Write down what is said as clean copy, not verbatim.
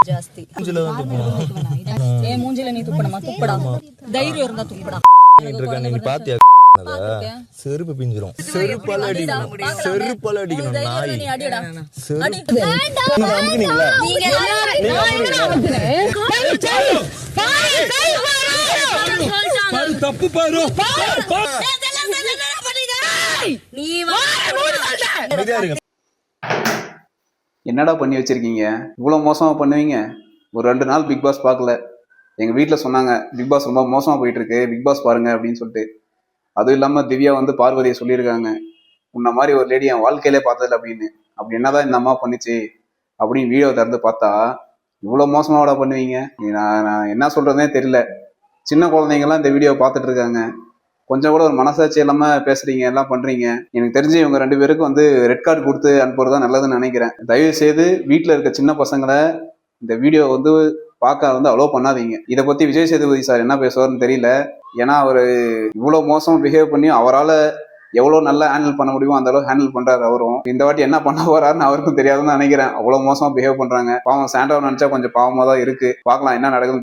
ಜಾಸ್ತಿ ಮೂಂಜಿಲ ನೀ ತುಪ್ಪಡಮ್ಮ ತುಪ್ಪಡ ಧೈರ್ಯ இருந்தா ತುಪ್ಪಡ நீங்க பாத்தியா செருப்பு பிஞ்சிரும் செருப்பால அடிக்கணும் நாய் தப்பு பாரு என்னடா பண்ணி வச்சிருக்கீங்க? இவ்வளவு மோசமா பண்ணுவீங்க? ஒரு 2 நாள் பிக் பாஸ் பார்க்கல. எங்க வீட்டுல சொன்னாங்க பிக் பாஸ் ரொம்ப மோசமா போயிட்டு இருக்கு, பிக் பாஸ் பாருங்க அப்படின்னு சொல்லிட்டு. அதுவும் இல்லாம திவ்யா வந்து பார்வதியை சொல்லியிருக்காங்க, உன்ன மாதிரி ஒரு லேடி என் வாழ்க்கையிலே பார்த்ததில்ல அப்படின்னு. அப்படி என்னதான் இந்த அம்மா பண்ணிச்சு அப்படின்னு வீடியோ திறந்து பார்த்தா இவ்வளவு மோசமாவோட பண்ணுவீங்க? நான் என்ன சொல்றதுனே தெரியல. சின்ன குழந்தைங்கலாம் இந்த வீடியோ பார்த்துட்டு இருக்காங்க. கொஞ்சம் கூட ஒரு மனசாட்சி இல்லாம பேசுறீங்க, எல்லாம் பண்றீங்க. எனக்கு தெரிஞ்சு இவங்க 2 பேருக்கும் வந்து ரெட் கார்டு கொடுத்து அனுப்புறதுதான் நல்லதுன்னு நினைக்கிறேன். தயவு செய்து வீட்டுல இருக்க சின்ன பசங்களை இந்த வீடியோ வந்து பார்க்க வந்து அலோவ் பண்ணாதீங்க. இதை பத்தி விஜய் சேதுபதி சார் என்ன பேசுவார்னு தெரியல. ஏன்னா அவரு இவ்வளவு மோசமா பிஹேவ் பண்ணி அவரால் எவ்வளவு நல்லா ஹேண்டில் பண்ண முடியுமோ அந்த அளவுக்கு ஹேண்டில் பண்றாரு அவரும். இந்த வாட்டி என்ன பண்ண போறாருன்னு அவருக்கும் தெரியாதுன்னு நினைக்கிறேன். அவ்வளவு மோசமா பிஹேவ் பண்றாங்க. பாவம் சாண்டாவை நினைச்சா கொஞ்சம் பாவமா தான் இருக்கு. பார்க்கலாம் என்ன நடக்குது.